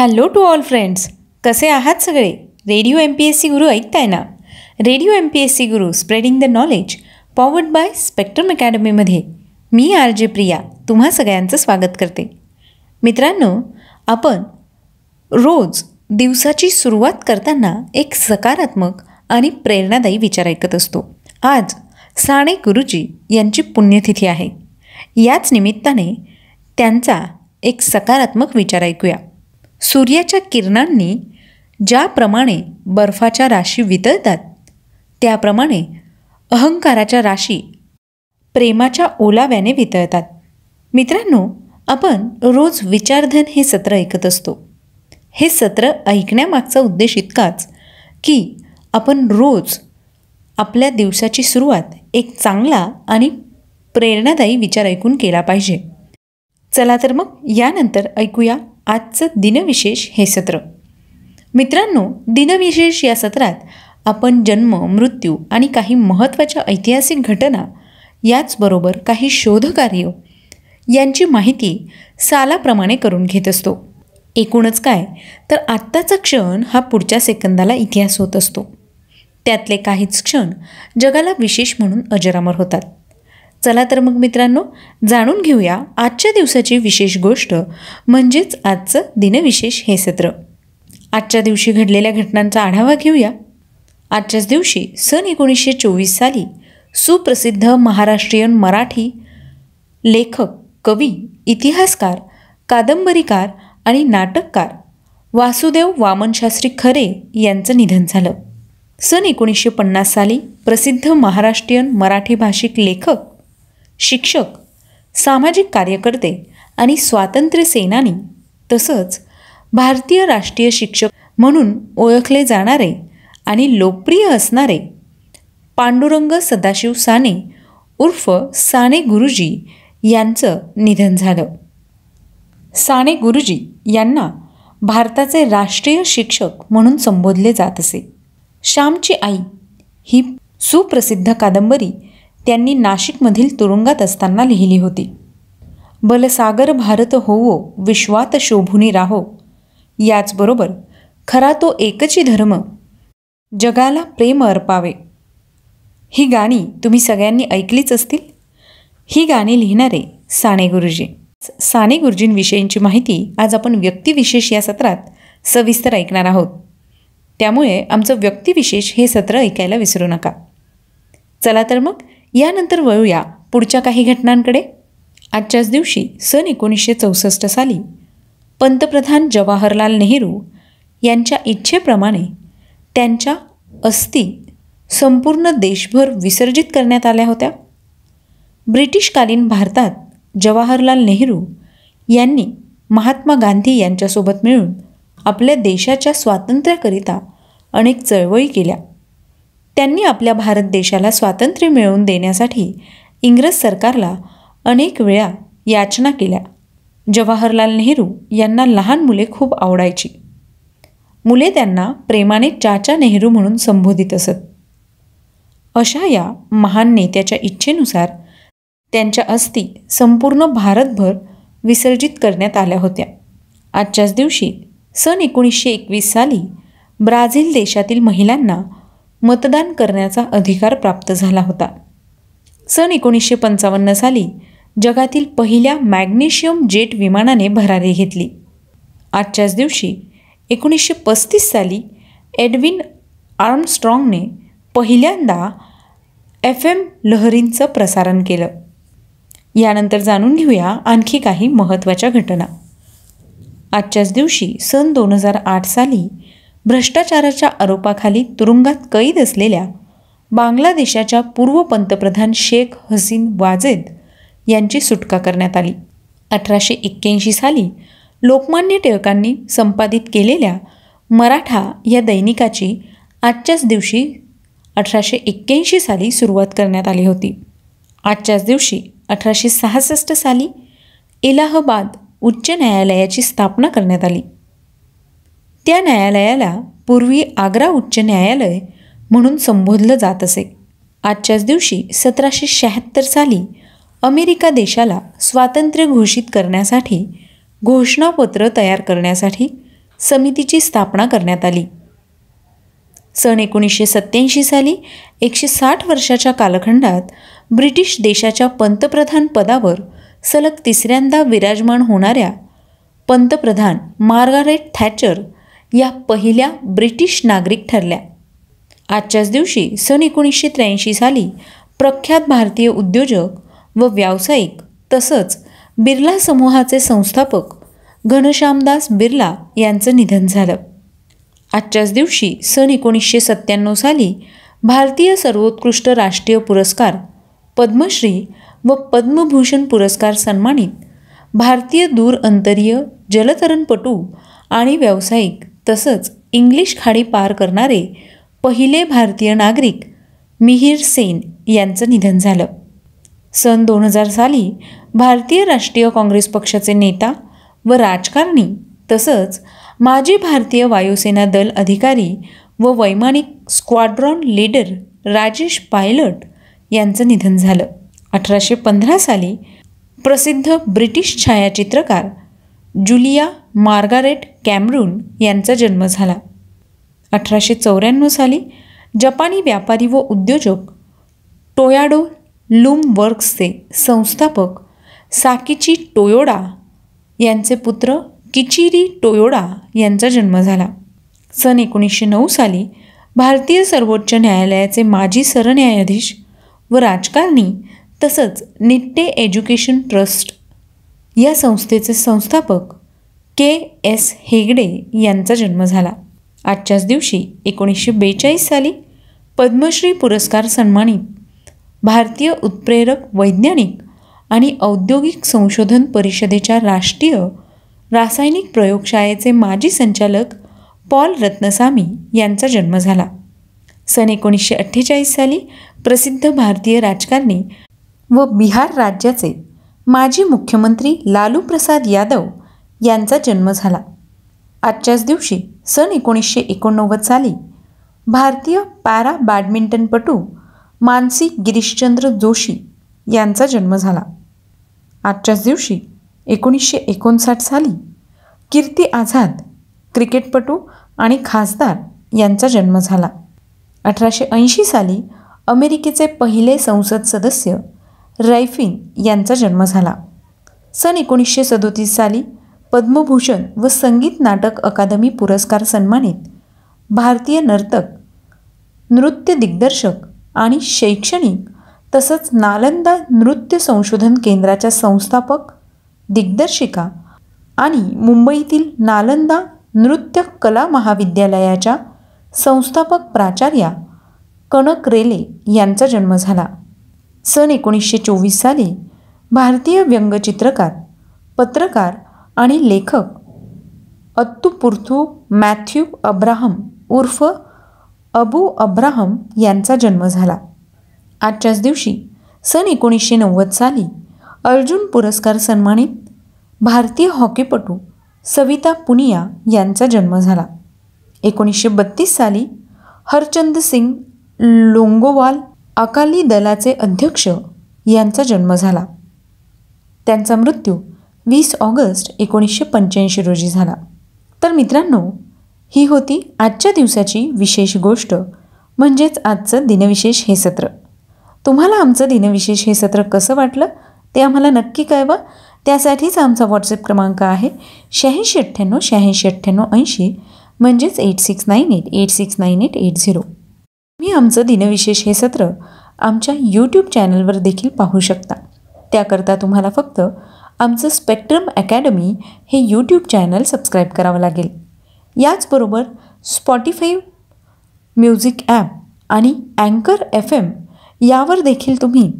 Hello to all friends, कसे आहात सगळे? रेडिओ MPSC गुरु ऐकताय ना? Radio MPSC Guru spreading the knowledge powered by Spectrum अकॅडमीमध्ये मी RJ प्रिया तुम्हा सगळ्यांचं स्वागत करते. मित्रांनो, आपण रोज दिवसाची सुरुवात करताना एक सकारात्मक आणि प्रेरणादायी विचार ऐकत असतो. आज साने गुरुजी यांची पुण्यतिथी आहे. याच निमित्ताने त्यांचा एक सकारात्मक विचार ऐकूया. सूर्याच्या किरणांनी ज्याप्रमाणे बर्फाच्या राशी वितळतात, त्याप्रमाणे अहंकाराच्या राशी प्रेमाच्या ओलाव्याने वितळतात. मित्रांनो, आपण रोज विचारधन हे सत्र ऐकत असतो. हे सत्र ऐकण्यामागचा उद्देश इतकाच की आपण रोज आपल्या दिवसाची सुरुवात एक चांगला आणि प्रेरणादायी विचार ऐकून केला पाहिजे. चला तर मग यानंतर ऐकूया आजचं दिनविशेष हे सत्र. मित्रांनो, दिनविशेष या सत्रात आपण जन्म, मृत्यू आणि काही महत्त्वाच्या ऐतिहासिक घटना, याचबरोबर काही शोधकार्य यांची माहिती सालाप्रमाणे करून घेत असतो. एकूणच काय तर आत्ताचा क्षण हा पुढच्या सेकंदाला इतिहास होत असतो. त्यातले काहीच क्षण जगाला विशेष म्हणून अजरामर होतात. चला तर मग मित्रांनो, जाणून घेऊया आजच्या दिवसाची विशेष गोष्ट म्हणजेच आजचं दिनविशेष हे सत्र. आजच्या दिवशी घडलेल्या घटनांचा आढावा घेऊया. आजच्याच दिवशी सन 1924 साली सुप्रसिद्ध महाराष्ट्रीयन मराठी लेखक, कवी, इतिहासकार, कादंबरीकार आणि नाटककार वासुदेव वामनशास्त्री खरे यांचं निधन झालं. सन 1950 साली प्रसिद्ध महाराष्ट्रीयन मराठी भाषिक लेखक, शिक्षक, सामाजिक कार्यकर्ते आणि स्वातंत्र्य सेनानी तसंच भारतीय राष्ट्रीय शिक्षक म्हणून ओळखले जाणारे आणि लोकप्रिय असणारे पांडुरंग सदाशिव साने उर्फ साने गुरुजी यांचं निधन झालं. साने गुरुजी यांना भारताचे राष्ट्रीय शिक्षक म्हणून संबोधले जात असे. श्यामची आई ही सुप्रसिद्ध कादंबरी त्यांनी नाशिकमधील तुरुंगात असताना लिहिली होती. बलसागर भारत होवो विश्वात शोभुनी राहो, याचबरोबर खरा तो एकची धर्म जगाला प्रेम अर्पावे. ही गाणी तुम्ही सगळ्यांनी ऐकलीच असतील. ही गाणी लिहिणारे साने गुरुजी. साने गुरुजींविषयींची माहिती आज आपण व्यक्तिविशेष या सत्रात सविस्तर ऐकणार आहोत. त्यामुळे आमचं व्यक्तिविशेष हे सत्र ऐकायला विसरू नका. चला तर मग यानंतर वळूया पुढच्या काही घटनांकडे. आजच्याच दिवशी सन 1964 साली पंतप्रधान जवाहरलाल नेहरू यांच्या इच्छेप्रमाणे त्यांच्या अस्थी संपूर्ण देशभर विसर्जित करण्यात आल्या होत्या. ब्रिटिशकालीन भारतात जवाहरलाल नेहरू यांनी महात्मा गांधी यांच्यासोबत मिळून आपल्या देशाच्या स्वातंत्र्याकरिता अनेक चळवळी केल्या. त्यांनी आपल्या भारत देशाला स्वातंत्र्य मिळवून देण्यासाठी इंग्रज सरकारला अनेक वेळा याचना केल्या. जवाहरलाल नेहरू यांना लहान मुले खूप आवडायची. मुले त्यांना प्रेमाने चाचा नेहरू म्हणून संबोधित असत. अशा या महान नेत्याच्या इच्छेनुसार त्यांच्या अस्थी संपूर्ण भारतभर विसर्जित करण्यात आल्या होत्या. आजच्याच दिवशी सन 1921 साली ब्राझील देशातील महिलांना मतदान करण्याचा अधिकार प्राप्त झाला होता. सन 1955 साली जगातील पहिल्या मॅग्नेशियम जेट विमानाने भरारी घेतली. आजच्याच दिवशी 1935 साली एडविन आर्मस्ट्रॉंगने पहिल्यांदा FM लहरींचं प्रसारण केलं. यानंतर जाणून घेऊया आणखी काही महत्त्वाच्या घटना. आजच्याच दिवशी सन 2008 साली भ्रष्टाचाराच्या आरोपाखाली तुरुंगात कैद असलेल्या बांगलादेशाच्या पूर्व पंतप्रधान शेख हसीन वाजेद यांची सुटका करण्यात आली. 1881 साली लोकमान्य टिळकांनी संपादित केलेल्या मराठा या दैनिकाची आजच्याच दिवशी 1881 साली सुरुवात करण्यात आली होती. आजच्याच दिवशी 1866 साली इलाहाबाद उच्च न्यायालयाची स्थापना करण्यात आली. त्या न्यायालयाला पूर्वी आग्रा उच्च न्यायालय म्हणून संबोधलं जात असे. आजच्याच दिवशी 1776 साली अमेरिका देशाला स्वातंत्र्य घोषित करण्यासाठी घोषणापत्र तयार करण्यासाठी समितीची स्थापना करण्यात आली. सन 1987 साली 160 वर्षाच्या कालखंडात ब्रिटिश देशाच्या पंतप्रधान पदावर सलग तिसऱ्यांदा विराजमान होणाऱ्या पंतप्रधान मार्गारेट थॅचर या पहिल्या ब्रिटिश नागरिक ठरल्या. आजच्याच दिवशी सन 1983 साली प्रख्यात भारतीय उद्योजक व व्यावसायिक तसंच बिर्ला समूहाचे संस्थापक घनश्यामदास बिर्ला यांचं निधन झालं. आजच्याच दिवशी सन 1997 साली भारतीय सर्वोत्कृष्ट राष्ट्रीय पुरस्कार पद्मश्री व पद्मभूषण पुरस्कार सन्मानित भारतीय दूरअंतरीय जलतरणपटू आणि व्यावसायिक तसंच इंग्लिश खाडी पार करणारे पहिले भारतीय नागरिक मिहिर सेन यांचं निधन झालं. सन 2000 साली भारतीय राष्ट्रीय काँग्रेस पक्षाचे नेता व राजकारणी तसंच माजी भारतीय वायुसेना दल अधिकारी व वैमानिक स्क्वाड्रॉन लीडर राजेश पायलट यांचं निधन झालं. 1815 साली प्रसिद्ध ब्रिटिश छायाचित्रकार जुलिया मार्गारेट कॅमरून यांचा जन्म झाला. 1894 साली जपानी व्यापारी व उद्योजक टोयाडो लूम वर्क्सचे संस्थापक साकीची टोयोडा यांचे पुत्र किचिरी टोयोडा यांचा जन्म झाला. सन 1909 साली भारतीय सर्वोच्च न्यायालयाचे माजी सरन्यायाधीश व राजकारणी तसंच निट्टे एज्युकेशन ट्रस्ट या संस्थेचे संस्थापक के.एस. हेगडे यांचा जन्म झाला. आजच्याच दिवशी 1942 साली पद्मश्री पुरस्कार सन्मानित भारतीय उत्प्रेरक वैज्ञानिक आणि औद्योगिक संशोधन परिषदेच्या राष्ट्रीय रासायनिक प्रयोगशाळेचे माजी संचालक पॉल रत्नसामी यांचा जन्म झाला. सन 1948 साली प्रसिद्ध भारतीय राजकारणी व बिहार राज्याचे माजी मुख्यमंत्री लालू प्रसाद यादव यांचा जन्म झाला. आजच्याच दिवशी सन 1989 साली भारतीय पॅरा बॅडमिंटनपटू मानसी गिरीशचंद्र जोशी यांचा जन्म झाला. आजच्याच दिवशी 1959 साली कीर्ती आझाद क्रिकेटपटू आणि खासदार यांचा जन्म झाला. 1880 साली अमेरिकेचे पहिले संसद सदस्य रैफिन यांचा जन्म झाला. सन 1937 साली पद्मभूषण व संगीत नाटक अकादमी पुरस्कार सन्मानित भारतीय नर्तक, नृत्य दिग्दर्शक आणि शैक्षणिक तसंच नालंदा नृत्य संशोधन केंद्राच्या संस्थापक, दिग्दर्शिका आणि मुंबईतील नालंदा नृत्य कला महाविद्यालयाच्या संस्थापक प्राचार्या कनक रेले यांचा जन्म झाला. सन 1924 साली भारतीय व्यंगचित्रकार, पत्रकार आणि लेखक अत्तुपुर्थू मॅथ्यू अब्राहम उर्फ अबू अब्राहम यांचा जन्म झाला. आजच्याच दिवशी सन 1990 साली अर्जुन पुरस्कार सन्मानित भारतीय हॉकीपटू सविता पुनिया यांचा जन्म झाला. 1932 साली हरचंद सिंग लोंगोवाल अकाली दलाचे अध्यक्ष यांचा जन्म झाला. त्यांचा मृत्यू 20 ऑगस्ट 1985 रोजी झाला. तर मित्रांनो, ही होती आजच्या दिवसाची विशेष गोष्ट म्हणजेच आजचं दिनविशेष हे सत्र. तुम्हाला आमचं दिनविशेष हे सत्र कसं वाटलं ते आम्हाला नक्की कळवा. त्यासाठीच आमचा व्हॉट्सअप क्रमांक आहे 8698869880 म्हणजेच 8698869880. तुम्ही आमचं दिनविशेष हे सत्र आमच्या यूट्यूब चॅनलवर देखील पाहू शकता. त्याकरता तुम्हाला फक्त आमचं स्पेक्ट्रम अकॅडमी हे यूट्यूब चॅनल सबस्क्राईब करावं लागेल. याचबरोबर स्पॉटिफाय म्युझिक ॲप आणि अँकर FM यावर देखील तुम्ही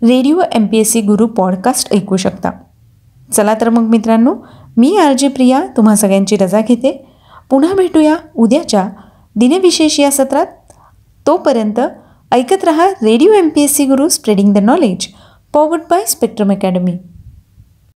रेडिओ MPSC गुरु पॉडकास्ट ऐकू शकता. चला तर मग मित्रांनो, मी RJ प्रिया तुम्हा सगळ्यांची रजा घेते. पुन्हा भेटूया उद्याच्या दिनविशेष या सत्रात. तोपर्यंत ऐकत रहा radio MPSC Guru spreading the knowledge powered by spectrum academy.